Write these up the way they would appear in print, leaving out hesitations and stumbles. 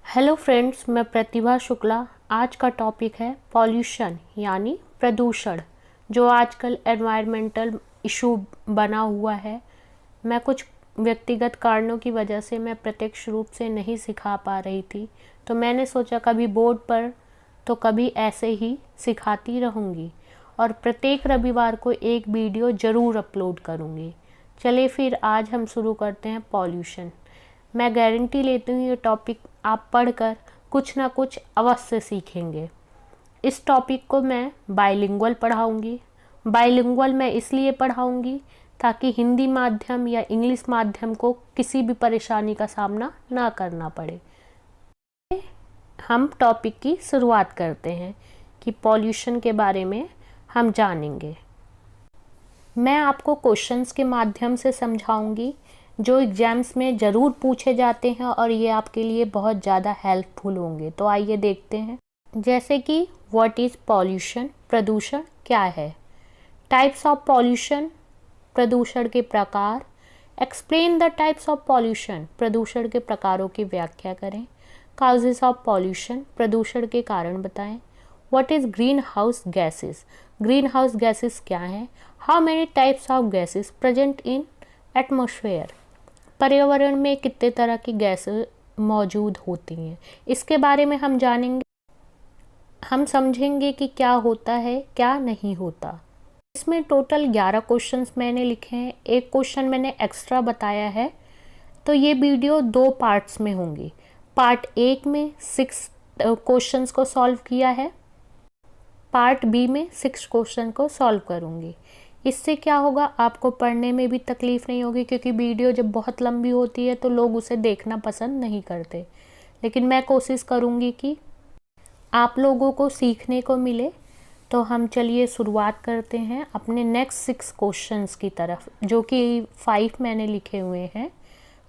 Hello friends, मैं प्रतिभा शुक्ला। आज का टॉपिक है पॉल्यूशन यानी प्रदूषण, जो आजकल एनवायरमेंटल इशू बना हुआ है। मैं कुछ व्यक्तिगत कारणों की वजह से मैं प्रत्यक्ष रूप से नहीं सिखा पा रही थी, तो मैंने सोचा कभी बोर्ड पर तो कभी ऐसे ही सिखाती रहूँगी और प्रत्येक रविवार को एक वीडियो ज़रूर अपलोड करूँगी। चलिए फिर आज हम शुरू करते हैं पॉल्यूशन। मैं गारंटी लेती हूँ ये टॉपिक आप पढ़कर कुछ ना कुछ अवश्य सीखेंगे। इस टॉपिक को मैं बाइलिंगुअल पढ़ाऊँगी। बाइलिंगुअल मैं इसलिए पढ़ाऊँगी ताकि हिंदी माध्यम या इंग्लिश माध्यम को किसी भी परेशानी का सामना ना करना पड़े। हम टॉपिक की शुरुआत करते हैं कि पॉल्यूशन के बारे में हम जानेंगे। मैं आपको क्वेश्चंस के माध्यम से समझाऊंगी जो एग्ज़ाम्स में ज़रूर पूछे जाते हैं और ये आपके लिए बहुत ज़्यादा हेल्पफुल होंगे। तो आइए देखते हैं। जैसे कि व्हाट इज़ पॉल्यूशन, प्रदूषण क्या है। टाइप्स ऑफ पॉल्यूशन, प्रदूषण के प्रकार। Explain the types of pollution, प्रदूषण के प्रकारों की व्याख्या करें। काउजेस ऑफ पॉल्यूशन, प्रदूषण के कारण बताएं। What is green house gases, green house gases क्या हैं। How many types of gases present in atmosphere, पर्यावरण में कितने तरह की गैसें मौजूद होती हैं, इसके बारे में हम जानेंगे। हम समझेंगे कि क्या होता है क्या नहीं होता। इसमें टोटल 11 क्वेश्चंस मैंने लिखे हैं, एक क्वेश्चन मैंने एक्स्ट्रा बताया है। तो ये वीडियो 2 पार्ट्स में होंगी। पार्ट 1 में 6 क्वेश्चंस को सॉल्व किया है, पार्ट बी में 6 क्वेश्चन को सॉल्व करूँगी। इससे क्या होगा, आपको पढ़ने में भी तकलीफ़ नहीं होगी, क्योंकि वीडियो जब बहुत लंबी होती है तो लोग उसे देखना पसंद नहीं करते। लेकिन मैं कोशिश करूँगी कि आप लोगों को सीखने को मिले। तो हम चलिए शुरुआत करते हैं अपने नेक्स्ट 6 क्वेश्चंस की तरफ, जो कि 5 मैंने लिखे हुए हैं।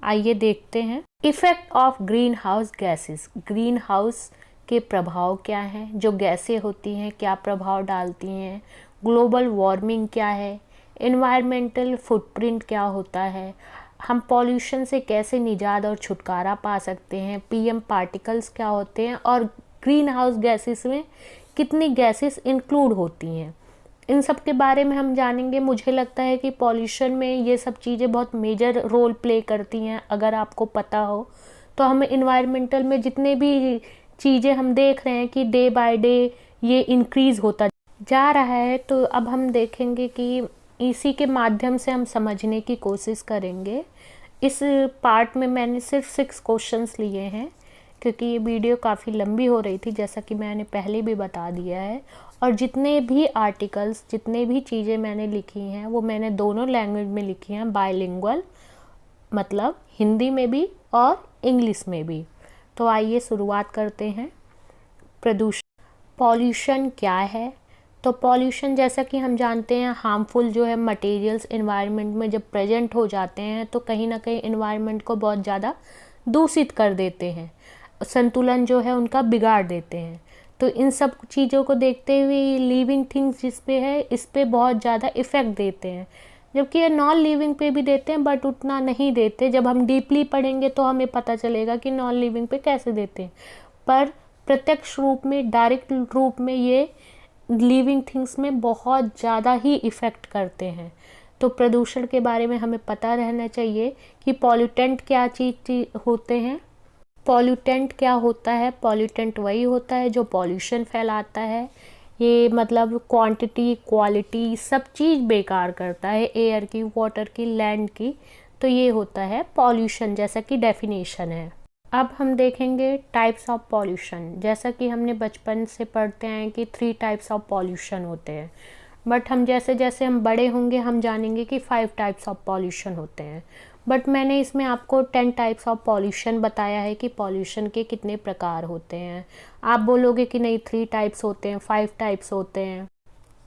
आइए देखते हैं। Effect of green house gases, green house के प्रभाव क्या हैं, जो गैसें होती हैं क्या प्रभाव डालती हैं। ग्लोबल वार्मिंग क्या है, एनवायरमेंटल फुटप्रिंट क्या होता है, हम पॉल्यूशन से कैसे निजात और छुटकारा पा सकते हैं, पीएम पार्टिकल्स क्या होते हैं और ग्रीन हाउस गैसेस में कितनी गैसेस इंक्लूड होती हैं, इन सब के बारे में हम जानेंगे। मुझे लगता है कि पॉल्यूशन में ये सब चीज़ें बहुत मेजर रोल प्ले करती हैं। अगर आपको पता हो तो हमें इन्वायरमेंटल में जितने भी चीज़ें हम देख रहे हैं कि डे बाय डे ये इंक्रीज़ होता जा रहा है। तो अब हम देखेंगे कि इसी के माध्यम से हम समझने की कोशिश करेंगे। इस पार्ट में मैंने सिर्फ 6 क्वेश्चंस लिए हैं, क्योंकि ये वीडियो काफ़ी लंबी हो रही थी, जैसा कि मैंने पहले भी बता दिया है। और जितने भी आर्टिकल्स, जितने भी चीज़ें मैंने लिखी हैं वो मैंने दोनों लैंग्वेज में लिखी हैं, बायलिंगुअल, मतलब हिंदी में भी और इंग्लिश में भी। तो आइए शुरुआत करते हैं। प्रदूषण, पॉल्यूशन क्या है। तो पॉल्यूशन, जैसा कि हम जानते हैं, हार्मफुल जो है मटेरियल्स एनवायरनमेंट में जब प्रेजेंट हो जाते हैं तो कहीं ना कहीं एनवायरनमेंट को बहुत ज़्यादा दूषित कर देते हैं, संतुलन जो है उनका बिगाड़ देते हैं। तो इन सब चीज़ों को देखते हुए लिविंग थिंग्स जिस पे है इस पे बहुत ज़्यादा इफ़ेक्ट देते हैं, जबकि ये नॉन लिविंग पे भी देते हैं, बट उतना नहीं देते। जब हम डीपली पढ़ेंगे तो हमें पता चलेगा कि नॉन लिविंग पे कैसे देते हैं, पर प्रत्यक्ष रूप में, डायरेक्ट रूप में ये लिविंग थिंग्स में बहुत ज़्यादा ही इफ़ेक्ट करते हैं। तो प्रदूषण के बारे में हमें पता रहना चाहिए कि पॉल्यूटेंट क्या चीज़ होते हैं। पॉल्यूटेंट क्या होता है, पॉल्यूटेंट वही होता है जो पॉल्यूशन फैलाता है। ये मतलब क्वांटिटी, क्वालिटी, सब चीज़ बेकार करता है, एयर की, वाटर की, लैंड की। तो ये होता है पॉल्यूशन, जैसा कि डेफिनेशन है। अब हम देखेंगे टाइप्स ऑफ पॉल्यूशन। जैसा कि हमने बचपन से पढ़ते हैं कि 3 टाइप्स ऑफ पॉल्यूशन होते हैं, बट हम जैसे जैसे हम बड़े होंगे हम जानेंगे कि 5 टाइप्स ऑफ पॉल्यूशन होते हैं। बट मैंने इसमें आपको 10 टाइप्स ऑफ पॉल्यूशन बताया है कि पॉल्यूशन के कितने प्रकार होते हैं। आप बोलोगे कि नहीं 3 टाइप्स होते हैं, 5 टाइप्स होते हैं।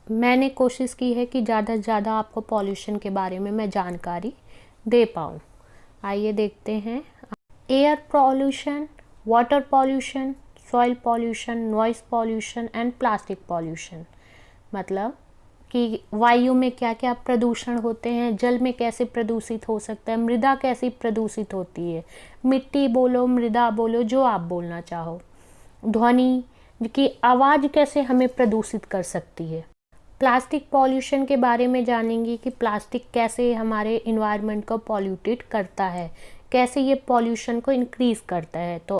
मैंने कोशिश की है कि ज़्यादा से ज़्यादा आपको पॉल्यूशन के बारे में मैं जानकारी दे पाऊँ। आइए देखते हैं। Air pollution, water pollution, soil pollution, noise pollution and plastic pollution. मतलब कि वायु में क्या क्या प्रदूषण होते हैं, जल में कैसे प्रदूषित हो सकता है, मृदा कैसी प्रदूषित होती है, मिट्टी बोलो, मृदा बोलो, जो आप बोलना चाहो, ध्वनि की आवाज़ कैसे हमें प्रदूषित कर सकती है। प्लास्टिक पॉल्यूशन के बारे में जानेंगे कि प्लास्टिक कैसे हमारे इन्वायरमेंट को पॉल्यूटेड करता है, कैसे ये पॉल्यूशन को इंक्रीज़ करता है। तो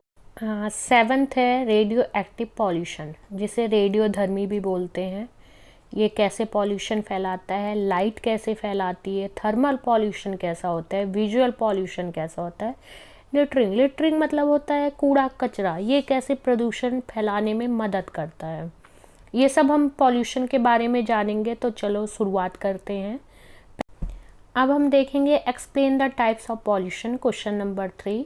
7th है रेडियो एक्टिव पॉल्यूशन, जिसे रेडियोधर्मी भी बोलते हैं। ये कैसे पॉल्यूशन फैलाता है, लाइट कैसे फैलाती है, थर्मल पॉल्यूशन कैसा होता है, विजुअल पॉल्यूशन कैसा होता है, लिटरिंग मतलब होता है कूड़ा कचरा, ये कैसे प्रदूषण फैलाने में मदद करता है। ये सब हम पॉल्यूशन के बारे में जानेंगे। तो चलो शुरुआत करते हैं। अब हम देखेंगे explain the types of pollution. Question number 3,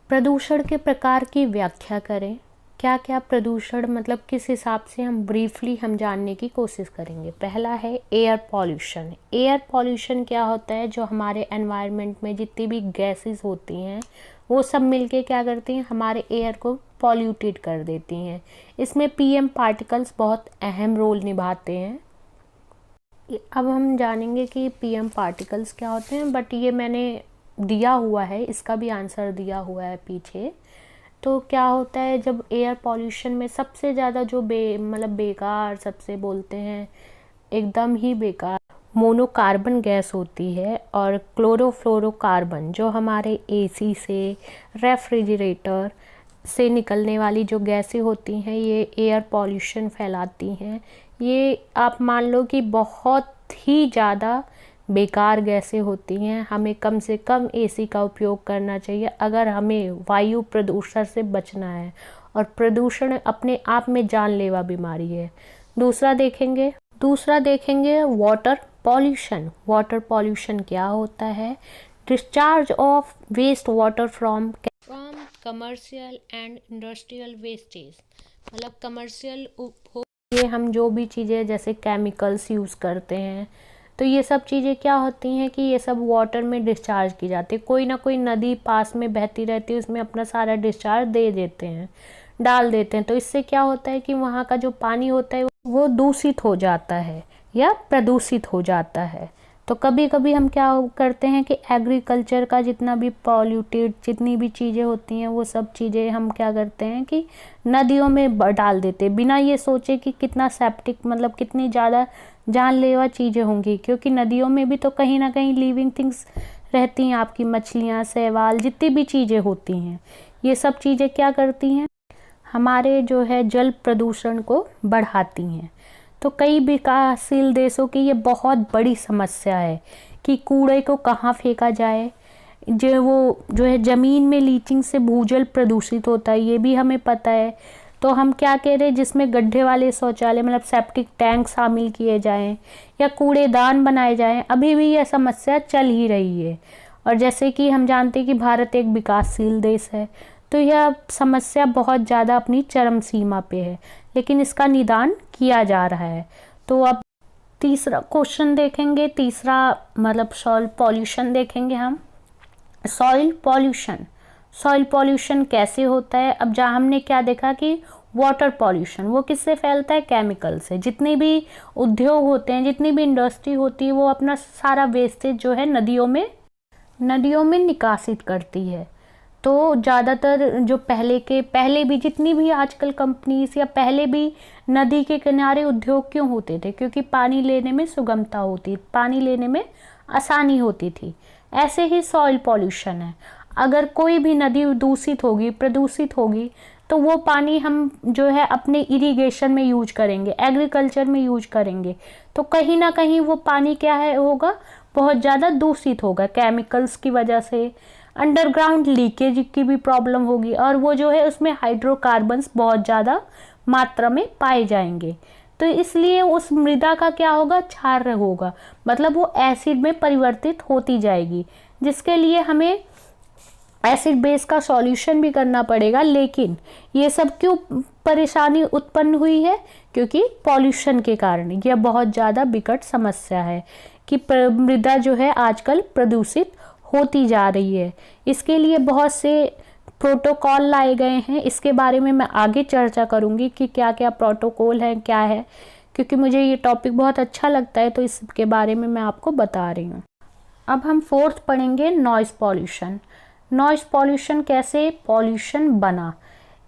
प्रदूषण के प्रकार की व्याख्या करें। क्या क्या प्रदूषण मतलब किस हिसाब से हम ब्रीफली हम जानने की कोशिश करेंगे। पहला है एयर पॉल्यूशन। एयर पॉल्यूशन क्या होता है, जो हमारे एनवायरनमेंट में जितनी भी गैसेस होती हैं वो सब मिलके क्या करती हैं, हमारे एयर को पॉल्यूटेड कर देती हैं। इसमें पीएम पार्टिकल्स बहुत अहम रोल निभाते हैं। अब हम जानेंगे कि पीएम पार्टिकल्स क्या होते हैं, बट ये मैंने दिया हुआ है, इसका भी आंसर दिया हुआ है पीछे। तो क्या होता है, जब एयर पॉल्यूशन में सबसे ज़्यादा जो मतलब बेकार सबसे बोलते हैं एकदम ही बेकार मोनोकार्बन गैस होती है, और क्लोरोफ्लोरोकार्बन जो हमारे एसी से, रेफ्रिजरेटर से निकलने वाली जो गैसें होती हैं, ये एयर पॉल्यूशन फैलाती हैं। ये आप मान लो कि बहुत ही ज़्यादा बेकार गैसें होती हैं। हमें कम से कम एसी का उपयोग करना चाहिए अगर हमें वायु प्रदूषण से बचना है, और प्रदूषण अपने आप में जानलेवा बीमारी है। दूसरा देखेंगे वाटर पॉल्यूशन। वाटर पॉल्यूशन क्या होता है, discharge of waste water from commercial and industrial wastage. मतलब कमर्शियल ये हम जो भी चीज़ें जैसे केमिकल्स यूज़ करते हैं, तो ये सब चीज़ें क्या होती हैं कि ये सब वाटर में डिस्चार्ज की जाती है। कोई ना कोई नदी पास में बहती रहती है, उसमें अपना सारा डिस्चार्ज डाल देते हैं। तो इससे क्या होता है कि वहाँ का जो पानी होता है वो दूषित हो जाता है या प्रदूषित हो जाता है। तो कभी कभी हम क्या करते हैं कि एग्रीकल्चर का जितना भी पॉल्यूटेड जितनी भी चीज़ें होती हैं, वो सब चीज़ें हम क्या करते हैं कि नदियों में डाल देते हैं, बिना ये सोचे कि कितना सेप्टिक मतलब कितनी ज़्यादा जानलेवा चीज़ें होंगी। क्योंकि नदियों में भी तो कहीं ना कहीं लिविंग थिंग्स रहती हैं, आपकी मछलियाँ, शैवाल, जितनी भी चीज़ें होती हैं, ये सब चीज़ें क्या करती हैं, हमारे जो है जल प्रदूषण को बढ़ाती हैं। तो कई विकासशील देशों की ये बहुत बड़ी समस्या है कि कूड़े को कहाँ फेंका जाए। जो है ज़मीन में लीचिंग से भूजल प्रदूषित होता है, ये भी हमें पता है। तो हम क्या कह रहे हैं, जिसमें गड्ढे वाले शौचालय मतलब सेप्टिक टैंक शामिल किए जाएं या कूड़ेदान बनाए जाएं, अभी भी यह समस्या चल ही रही है। और जैसे कि हम जानते हैं कि भारत एक विकासशील देश है, तो यह समस्या बहुत ज़्यादा अपनी चरम सीमा पे है, लेकिन इसका निदान किया जा रहा है। तो अब तीसरा क्वेश्चन देखेंगे, तीसरा मतलब सॉइल पॉल्यूशन देखेंगे हम। सॉइल पॉल्यूशन कैसे होता है। अब जहाँ हमने क्या देखा कि वाटर पॉल्यूशन वो किससे फैलता है, केमिकल से। जितने भी उद्योग होते हैं, जितनी भी इंडस्ट्री होती है, वो अपना सारा वेस्टेज जो है नदियों में निकासित करती है। तो ज़्यादातर जो पहले भी जितनी भी आजकल कंपनीज या पहले भी नदी के किनारे उद्योग क्यों होते थे, क्योंकि पानी लेने में सुगमता होती, पानी लेने में आसानी होती थी। ऐसे ही सॉइल पॉल्यूशन है। अगर कोई भी नदी दूषित होगी, प्रदूषित होगी, तो वो पानी हम जो है अपने इरिगेशन में यूज करेंगे, एग्रीकल्चर में यूज करेंगे, तो कहीं ना कहीं वो पानी क्या है होगा, बहुत ज़्यादा दूषित होगा केमिकल्स की वजह से। अंडरग्राउंड लीकेज की भी प्रॉब्लम होगी, और वो जो है उसमें हाइड्रोकार्बन्स बहुत ज़्यादा मात्रा में पाए जाएंगे। तो इसलिए उस मृदा का क्या होगा, क्षार होगा, मतलब वो एसिड में परिवर्तित होती जाएगी, जिसके लिए हमें एसिड बेस का सॉल्यूशन भी करना पड़ेगा। लेकिन ये सब क्यों परेशानी उत्पन्न हुई है, क्योंकि पॉल्यूशन के कारण। यह बहुत ज़्यादा विकट समस्या है कि मृदा जो है आजकल प्रदूषित होती जा रही है। इसके लिए बहुत से प्रोटोकॉल लाए गए हैं, इसके बारे में मैं आगे चर्चा करूंगी कि क्या क्या प्रोटोकॉल है, क्या है, क्योंकि मुझे ये टॉपिक बहुत अच्छा लगता है, तो इसके बारे में मैं आपको बता रही हूँ। अब हम फोर्थ पढ़ेंगे नॉइज़ पॉल्यूशन। नॉइज़ पॉल्यूशन कैसे पॉल्यूशन बना।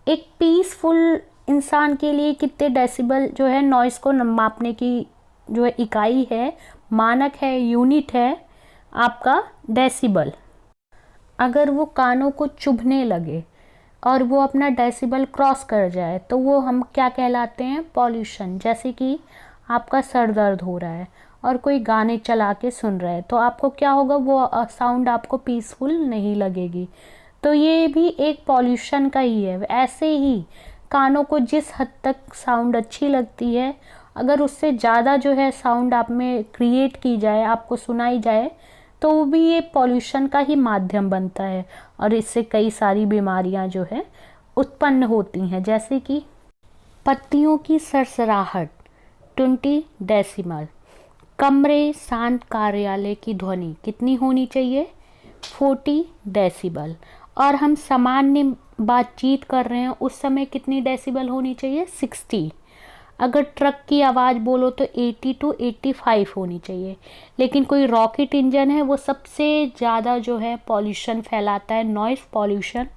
एक पीसफुल इंसान के लिए कितने डेसिबल जो है नॉइज़ को मापने की जो है इकाई है, मानक है, यूनिट है आपका डेसिबल। अगर वो कानों को चुभने लगे और वो अपना डेसिबल क्रॉस कर जाए तो वो हम क्या कहलाते हैं, पॉल्यूशन। जैसे कि आपका सर दर्द हो रहा है और कोई गाने चला के सुन रहा है तो आपको क्या होगा, वो साउंड आपको पीसफुल नहीं लगेगी, तो ये भी एक पॉल्यूशन का ही है। ऐसे ही कानों को जिस हद तक साउंड अच्छी लगती है, अगर उससे ज़्यादा जो है साउंड आप में क्रिएट की जाए, आपको सुनाई जाए, तो वो भी ये पॉल्यूशन का ही माध्यम बनता है और इससे कई सारी बीमारियां जो है उत्पन्न होती हैं। जैसे कि पत्तियों की सरसराहट 20 डेसिमल। कमरे शांत कार्यालय की ध्वनि कितनी होनी चाहिए, 40 डेसिबल। और हम सामान्य बातचीत कर रहे हैं उस समय कितनी डेसिबल होनी चाहिए, 60। अगर ट्रक की आवाज़ बोलो तो 80 to 85 होनी चाहिए। लेकिन कोई रॉकेट इंजन है वो सबसे ज़्यादा जो है पॉल्यूशन फैलाता है, नॉइज़ पॉल्यूशन,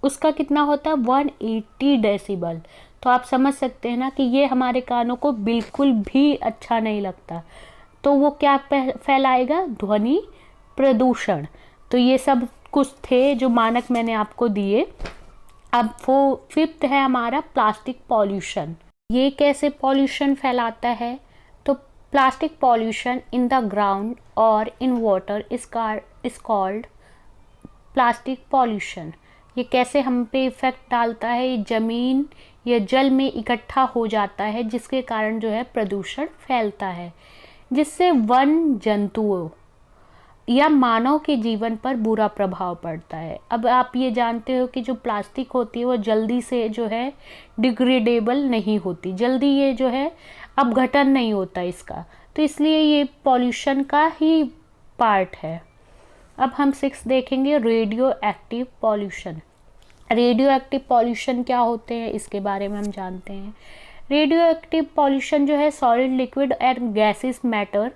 उसका कितना होता है 180 डेसिबल। तो आप समझ सकते हैं ना कि ये हमारे कानों को बिल्कुल भी अच्छा नहीं लगता। तो वो क्या फैलाएगा, ध्वनि प्रदूषण। तो ये सब कुछ थे जो मानक मैंने आपको दिए। अब वो फिफ्थ है हमारा प्लास्टिक पॉल्यूशन। ये कैसे पॉल्यूशन फैलाता है, तो plastic pollution in the ground और in water is called plastic pollution. ये कैसे हम पे इफेक्ट डालता है, ये ज़मीन या जल में इकट्ठा हो जाता है जिसके कारण जो है प्रदूषण फैलता है, जिससे वन जंतुओं या मानव के जीवन पर बुरा प्रभाव पड़ता है। अब आप ये जानते हो कि जो प्लास्टिक होती है वो जल्दी से जो है डिग्रेडेबल नहीं होती, जल्दी ये जो है अपघटन नहीं होता इसका, तो इसलिए ये पॉल्यूशन का ही पार्ट है। अब हम 6 देखेंगे radio active pollution. Radio active pollution क्या होते हैं इसके बारे में हम जानते हैं। रेडियो एक्टिव पॉल्यूशन जो है solid, liquid and gases matter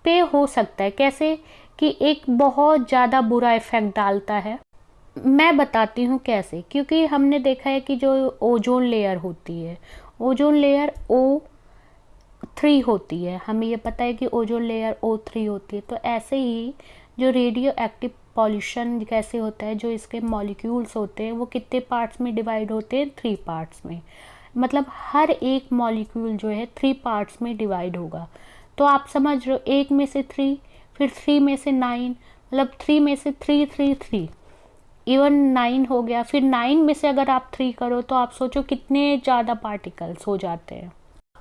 पे हो सकता है। कैसे कि एक बहुत ज़्यादा बुरा इफेक्ट डालता है। मैं बताती हूँ कैसे। क्योंकि हमने देखा है कि जो ओजोन लेयर होती है, ओजोन लेयर O3 होती है, हमें ये पता है कि ओजोन लेयर O3 होती है। तो ऐसे ही जो रेडियो एक्टिव पॉल्यूशन कैसे होता है, जो इसके मॉलिक्यूल्स होते हैं वो कितने पार्ट्स में डिवाइड होते हैं, 3 पार्ट्स में। मतलब हर एक मॉलिक्यूल जो है 3 पार्ट्स में डिवाइड होगा। तो आप समझ रहे हो, 1 में से 3, फिर 3 में से 9, मतलब 3 में से 3 3 3 इवन 9 हो गया। फिर 9 में से अगर आप 3 करो तो आप सोचो कितने ज़्यादा पार्टिकल्स हो जाते हैं,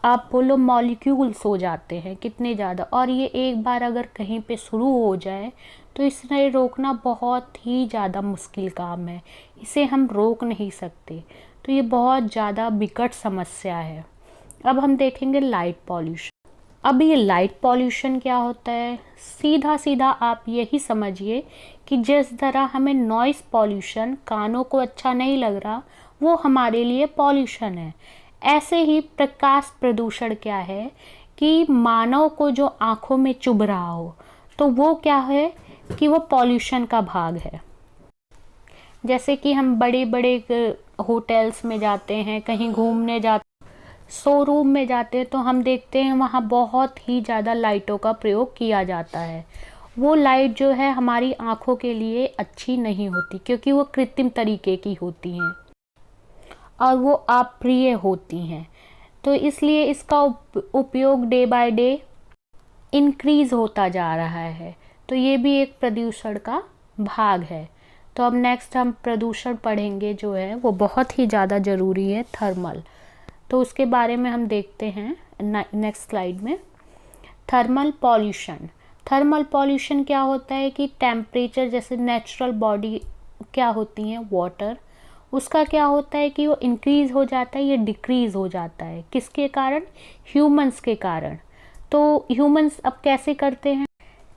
आप बोलो मॉलिक्यूल्स हो जाते हैं कितने ज़्यादा। और ये एक बार अगर कहीं पे शुरू हो जाए तो इसे रोकना बहुत ही ज़्यादा मुश्किल काम है, इसे हम रोक नहीं सकते। तो ये बहुत ज़्यादा विकट समस्या है। अब हम देखेंगे लाइट पॉल्यूशन। अब ये लाइट पॉल्यूशन क्या होता है, सीधा सीधा आप यही समझिए कि जिस तरह हमें नॉइज़ पॉल्यूशन कानों को अच्छा नहीं लग रहा वो हमारे लिए पॉल्यूशन है, ऐसे ही प्रकाश प्रदूषण क्या है कि मानव को जो आँखों में चुभ रहा हो तो वो क्या है कि वो पॉल्यूशन का भाग है। जैसे कि हम बड़े बड़े होटल्स में जाते हैं, कहीं घूमने जाते, शोरूम में जाते हैं, तो हम देखते हैं वहाँ बहुत ही ज़्यादा लाइटों का प्रयोग किया जाता है। वो लाइट जो है हमारी आँखों के लिए अच्छी नहीं होती क्योंकि वो कृत्रिम तरीके की होती हैं और वो अप्रिय होती हैं। तो इसलिए इसका उपयोग डे बाय डे इंक्रीज़ होता जा रहा है। तो ये भी एक प्रदूषण का भाग है। तो अब नेक्स्ट हम प्रदूषण पढ़ेंगे जो है वो बहुत ही ज़्यादा ज़रूरी है, थर्मल। तो उसके बारे में हम देखते हैं नेक्स्ट स्लाइड में। Thermal pollution. थर्मल पॉल्यूशन क्या होता है कि टेम्परेचर, जैसे नेचुरल बॉडी क्या होती हैं वाटर, उसका क्या होता है कि वो इंक्रीज़ हो जाता है या डिक्रीज़ हो जाता है। किसके कारण, ह्यूमंस के कारण। तो ह्यूमंस अब कैसे करते हैं,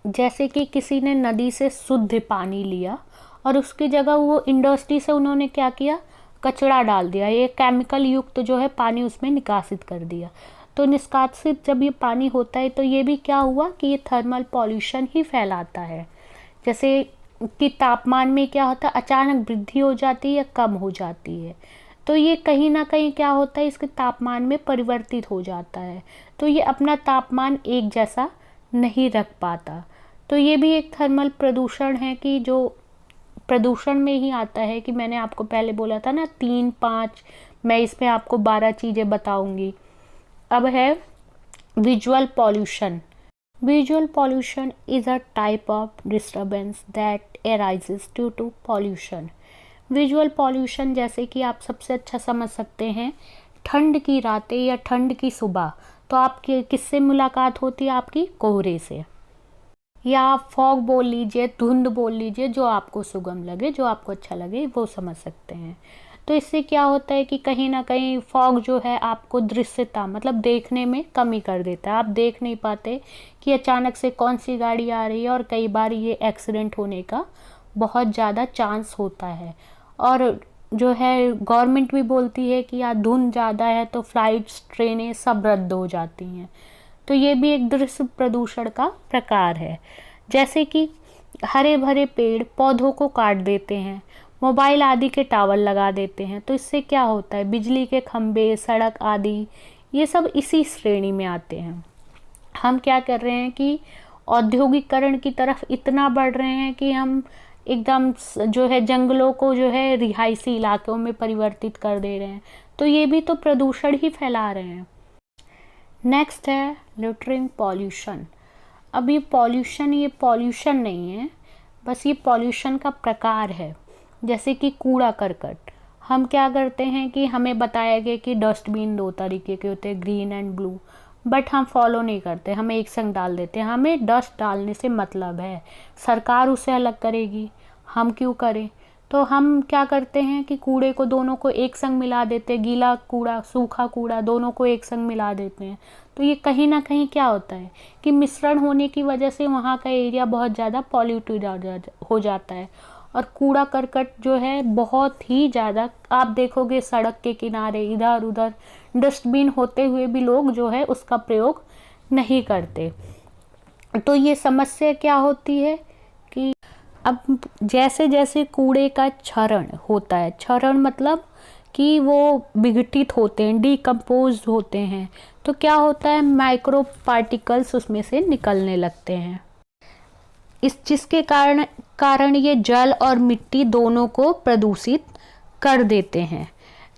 जैसे कि किसी ने नदी से शुद्ध पानी लिया और उसकी जगह वो इंडस्ट्री से उन्होंने क्या किया, कचरा डाल दिया, ये केमिकल युक्त जो है पानी उसमें निकासित कर दिया। तो निष्कासित जब ये पानी होता है तो ये भी क्या हुआ कि ये थर्मल पॉल्यूशन ही फैलाता है। जैसे कि तापमान में क्या होता है, अचानक वृद्धि हो जाती है या कम हो जाती है, तो ये कहीं ना कहीं क्या होता है, इसके तापमान में परिवर्तित हो जाता है, तो ये अपना तापमान एक जैसा नहीं रख पाता। तो ये भी एक थर्मल प्रदूषण है कि जो प्रदूषण में ही आता है कि मैंने आपको पहले बोला था ना 3-5, मैं इसमें आपको 12 चीज़ें बताऊंगी। अब है visual pollution. Visual pollution is a type of disturbance that arises due to pollution. Visual pollution जैसे कि आप सबसे अच्छा समझ सकते हैं, ठंड की रातें या ठंड की सुबह, तो आपकी किससे मुलाकात होती है, आपकी कोहरे से, या आप फॉग बोल लीजिए, धुंध बोल लीजिए, जो आपको सुगम लगे, जो आपको अच्छा लगे वो समझ सकते हैं। तो इससे क्या होता है कि कहीं ना कहीं फॉग जो है आपको दृश्यता मतलब देखने में कमी कर देता है। आप देख नहीं पाते कि अचानक से कौन सी गाड़ी आ रही है, और कई बार ये एक्सीडेंट होने का बहुत ज़्यादा चांस होता है। और जो है गवर्नमेंट भी बोलती है कि यार धुंध ज़्यादा है तो फ्लाइट्स, ट्रेनें सब रद्द हो जाती हैं। तो ये भी एक दृश्य प्रदूषण का प्रकार है। जैसे कि हरे भरे पेड़ पौधों को काट देते हैं, मोबाइल आदि के टावर लगा देते हैं, तो इससे क्या होता है, बिजली के खंभे, सड़क आदि ये सब इसी श्रेणी में आते हैं। हम क्या कर रहे हैं कि औद्योगिकरण की तरफ इतना बढ़ रहे हैं कि हम एकदम जो है जंगलों को जो है रिहायशी इलाकों में परिवर्तित कर दे रहे हैं, तो ये भी तो प्रदूषण ही फैला रहे हैं। नेक्स्ट है लिटरिंग पॉल्यूशन। अब ये पॉल्यूशन नहीं है, बस ये पॉल्यूशन का प्रकार है। जैसे कि कूड़ा करकट, हम क्या करते हैं कि हमें बताया गया कि डस्टबिन 2 तरीके के होते हैं, ग्रीन एंड ब्लू, बट हम फॉलो नहीं करते, हमें एक संग डाल देते हैं। हमें डस्ट डालने से मतलब है, सरकार उसे अलग करेगी, हम क्यों करें। तो हम क्या करते हैं कि कूड़े को दोनों को एक संग मिला देते हैं, गीला कूड़ा सूखा कूड़ा दोनों को एक संग मिला देते हैं। तो ये कहीं ना कहीं क्या होता है कि मिश्रण होने की वजह से वहाँ का एरिया बहुत ज़्यादा पॉल्यूटेड हो जाता है, और कूड़ा करकट जो है बहुत ही ज़्यादा, आप देखोगे सड़क के किनारे इधर उधर डस्टबिन होते हुए भी लोग जो है उसका प्रयोग नहीं करते। तो ये समस्या क्या होती है कि अब जैसे जैसे कूड़े का क्षरण होता है, क्षरण मतलब कि वो विघटित होते हैं, डिकम्पोज होते हैं, तो क्या होता है, माइक्रो पार्टिकल्स उसमें से निकलने लगते हैं, जिसके कारण ये जल और मिट्टी दोनों को प्रदूषित कर देते हैं।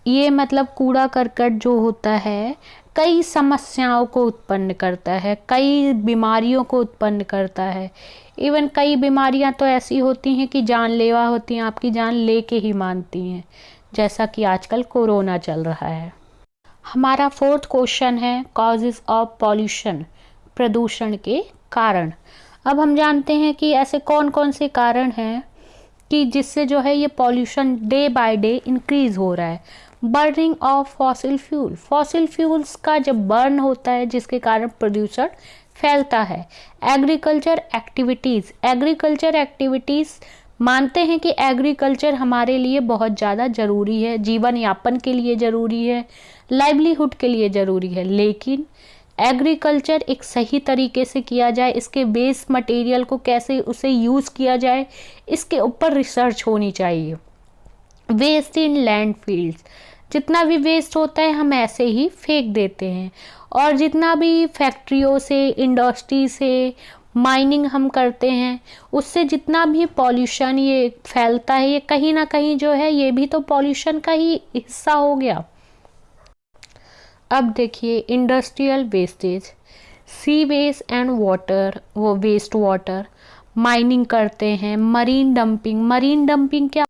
ये मतलब कूड़ा करकट जो होता है कई समस्याओं को उत्पन्न करता है, कई बीमारियों को उत्पन्न करता है। इवन कई बीमारियां तो ऐसी होती हैं कि जानलेवा होती हैं, आपकी जान लेके ही मानती हैं, जैसा कि आजकल कोरोना चल रहा है। हमारा 4th क्वेश्चन है कॉजेस ऑफ पॉल्यूशन, प्रदूषण के कारण। अब हम जानते हैं कि ऐसे कौन कौन से कारण हैं कि जिससे जो है ये pollution day by day increase हो रहा है। Burning of fossil fuel, fossil fuels का जब बर्न होता है जिसके कारण प्रदूषण फैलता है। एग्रीकल्चर एक्टिविटीज़ मानते हैं कि एग्रीकल्चर हमारे लिए बहुत ज़्यादा ज़रूरी है, जीवन यापन के लिए ज़रूरी है, लाइवलीहुड के लिए ज़रूरी है, लेकिन एग्रीकल्चर एक सही तरीके से किया जाए, इसके वेस्ट मटेरियल को कैसे उसे यूज़ किया जाए, इसके ऊपर रिसर्च होनी चाहिए। वेस्ट इन लैंडफिल्ड्स, जितना भी वेस्ट होता है हम ऐसे ही फेंक देते हैं, और जितना भी फैक्ट्रियों से, इंडस्ट्री से माइनिंग हम करते हैं, उससे जितना भी पॉल्यूशन ये फैलता है, ये कहीं ना कहीं जो है ये भी तो पॉल्यूशन का ही हिस्सा हो गया। अब देखिए industrial wastage, sea waste and water, वो वेस्ट वाटर, माइनिंग करते हैं, मरीन डंपिंग क्या,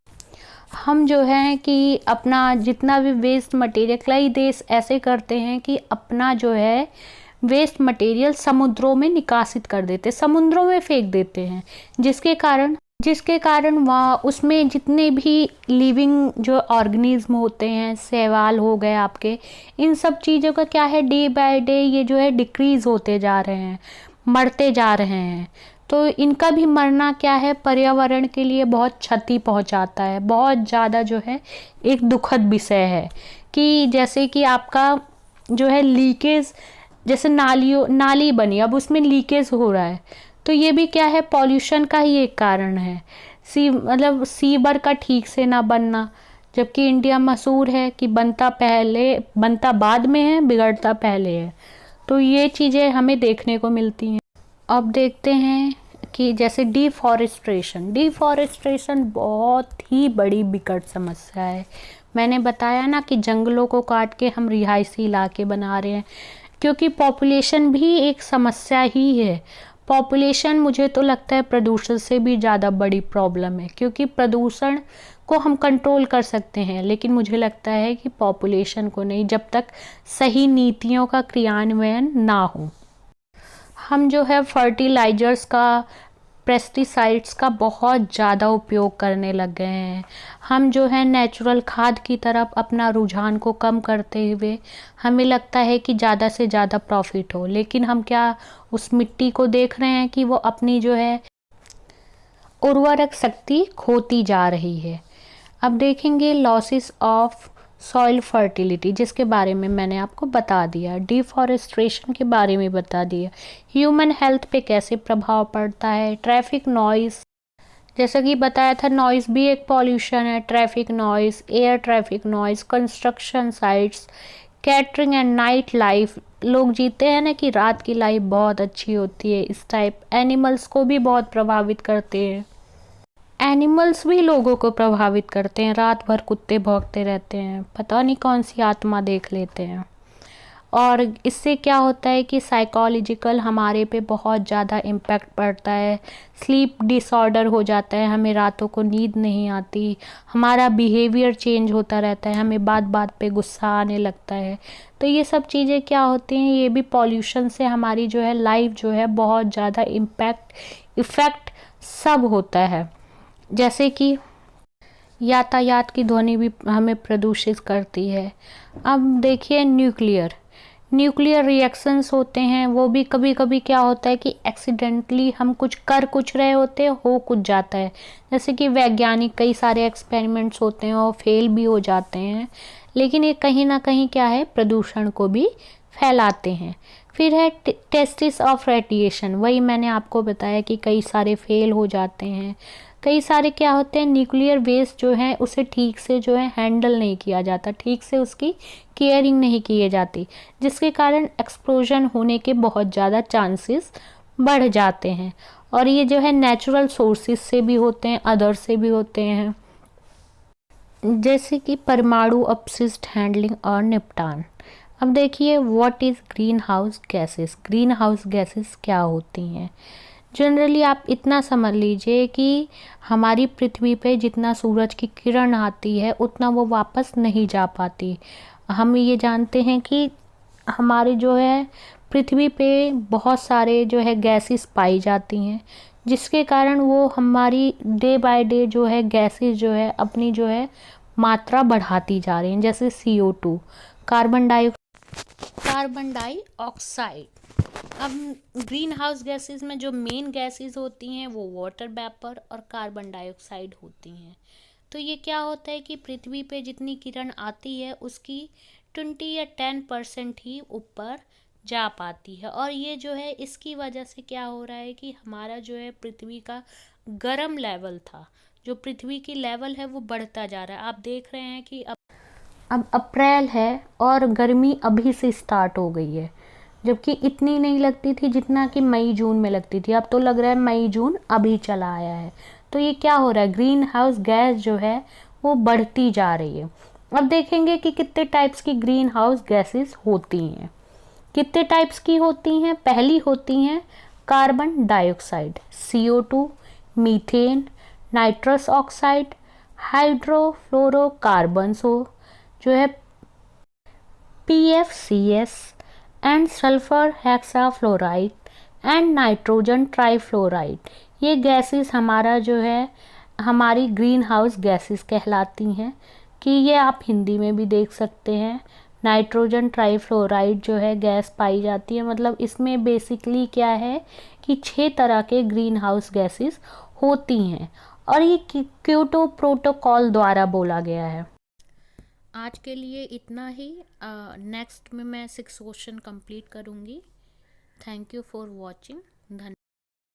हम जो है कि अपना जितना भी वेस्ट मटेरियल, कई देश ऐसे करते हैं कि अपना जो है वेस्ट मटेरियल समुद्रों में निकासित कर देते, समुद्रों में फेंक देते हैं, जिसके कारण वहाँ उसमें जितने भी लिविंग जो ऑर्गेनिज्म होते हैं, शैवाल हो गए आपके, इन सब चीज़ों का क्या है, डे बाय डे ये जो है डिक्रीज होते जा रहे हैं, मरते जा रहे हैं। तो इनका भी मरना क्या है, पर्यावरण के लिए बहुत क्षति पहुंचाता है, बहुत ज़्यादा जो है एक दुखद विषय है कि जैसे कि आपका जो है लीकेज जैसे नाली बनी, अब उसमें लीकेज हो रहा है, तो ये भी क्या है, पॉल्यूशन का ही एक कारण है। सीवर का ठीक से ना बनना, जबकि इंडिया मशहूर है कि बनता बाद में है, बिगड़ता पहले है। तो ये चीज़ें हमें देखने को मिलती हैं। अब देखते हैं कि जैसे डिफॉरेस्ट्रेशन बहुत ही बड़ी विकट समस्या है। मैंने बताया ना कि जंगलों को काट के हम रिहायशी इलाके बना रहे हैं, क्योंकि पॉपुलेशन भी एक समस्या ही है। पॉपुलेशन मुझे तो लगता है प्रदूषण से भी ज़्यादा बड़ी प्रॉब्लम है, क्योंकि प्रदूषण को हम कंट्रोल कर सकते हैं, लेकिन मुझे लगता है कि पॉपुलेशन को नहीं, जब तक सही नीतियों का क्रियान्वयन ना हो। हम जो है फर्टिलाइजर्स का, पेस्टिसाइड्स का बहुत ज़्यादा उपयोग करने लग गए हैं। हम जो है नेचुरल खाद की तरफ अपना रुझान को कम करते हुए हमें लगता है कि ज़्यादा से ज़्यादा प्रॉफिट हो, लेकिन हम क्या उस मिट्टी को देख रहे हैं कि वो अपनी जो है उर्वरक शक्ति खोती जा रही है। अब देखेंगे लॉसेस ऑफ सॉइल फर्टिलिटी, जिसके बारे में मैंने आपको बता दिया। डिफॉरेस्ट्रेशन के बारे में बता दिया। ह्यूमन हेल्थ पे कैसे प्रभाव पड़ता है। ट्रैफिक नॉइज़, जैसा कि बताया था, नॉइज़ भी एक पॉल्यूशन है। Traffic noise, air traffic noise, construction sites, catering and night life. लोग जीते हैं ना कि रात की लाइफ बहुत अच्छी होती है, इस टाइप। एनिमल्स को भी बहुत प्रभावित करते हैं। एनिमल्स भी लोगों को प्रभावित करते हैं। रात भर कुत्ते भौंकते रहते हैं, पता नहीं कौन सी आत्मा देख लेते हैं। और इससे क्या होता है कि साइकोलॉजिकल हमारे पे बहुत ज़्यादा इम्पैक्ट पड़ता है। स्लीप डिसऑर्डर हो जाता है, हमें रातों को नींद नहीं आती, हमारा बिहेवियर चेंज होता रहता है, हमें बात बात पे गुस्सा आने लगता है। तो ये सब चीज़ें क्या होती हैं, ये भी पॉल्यूशन से हमारी जो है लाइफ जो है बहुत ज़्यादा इफ़ेक्ट सब होता है। जैसे कि यातायात की ध्वनि भी हमें प्रदूषित करती है। अब देखिए न्यूक्लियर रिएक्शंस होते हैं, वो भी कभी कभी क्या होता है कि एक्सीडेंटली हम कुछ रहे होते हैं, हो कुछ जाता है। जैसे कि वैज्ञानिक कई सारे एक्सपेरिमेंट्स होते हैं और फेल भी हो जाते हैं, लेकिन ये कहीं ना कहीं क्या है, प्रदूषण को भी फैलाते हैं। फिर है टेस्टिस ऑफ रेडिएशन, वही मैंने आपको बताया कि कई सारे फेल हो जाते हैं। कई सारे क्या होते हैं, न्यूक्लियर वेस्ट जो है उसे ठीक से जो है हैंडल नहीं किया जाता, ठीक से उसकी केयरिंग नहीं की जाती, जिसके कारण एक्सप्लोजन होने के बहुत ज़्यादा चांसेस बढ़ जाते हैं। और ये जो है नेचुरल सोर्सेज से भी होते हैं, अदर से भी होते हैं, जैसे कि परमाणु अपशिष्ट हैंडलिंग और निपटान। अब देखिए what is green house gases क्या होती हैं। जनरली आप इतना समझ लीजिए कि हमारी पृथ्वी पे जितना सूरज की किरण आती है उतना वो वापस नहीं जा पाती। हम ये जानते हैं कि हमारे जो है पृथ्वी पे बहुत सारे जो है गैसेस पाई जाती हैं, जिसके कारण वो हमारी डे बाय डे जो है गैसेस जो है अपनी जो है मात्रा बढ़ाती जा रही हैं। जैसे CO2, कार्बन डाइऑक्साइड। अब ग्रीन हाउस गैसेस में जो मेन गैसेस होती हैं वो वाटर वेपर और कार्बन डाइऑक्साइड होती हैं। तो ये क्या होता है कि पृथ्वी पे जितनी किरण आती है उसकी 20 या 10% ही ऊपर जा पाती है। और ये जो है इसकी वजह से क्या हो रहा है कि हमारा जो है पृथ्वी का गर्म लेवल था, जो पृथ्वी की लेवल है वो बढ़ता जा रहा है। आप देख रहे हैं कि अब अप्रैल है और गर्मी अभी से स्टार्ट हो गई है, जबकि इतनी नहीं लगती थी जितना कि मई जून में लगती थी। अब तो लग रहा है मई जून अभी चला आया है। तो ये क्या हो रहा है, ग्रीन हाउस गैस जो है वो बढ़ती जा रही है। अब देखेंगे कि कितने टाइप्स की ग्रीन हाउस गैसेस होती हैं। कितने टाइप्स की होती हैं, पहली होती हैं carbon dioxide, CO2, methane, nitrous oxide, hydrofluorocarbons हो जो है PFCS and sulphur hexafluoride and nitrogen trifluoride. ये गैसेस हमारा जो है हमारी ग्रीन हाउस गैसेस कहलाती हैं, कि ये आप हिंदी में भी देख सकते हैं। नाइट्रोजन ट्राइफ्लोराइड जो है गैस पाई जाती है, मतलब इसमें बेसिकली क्या है कि 6 तरह के ग्रीन हाउस गैसेस होती हैं और ये क्योटो प्रोटोकॉल द्वारा बोला गया है। आज के लिए इतना ही। नेक्स्ट में मैं 6 क्वेश्चन कंप्लीट करूँगी। Thank you for watching. धन्यवाद।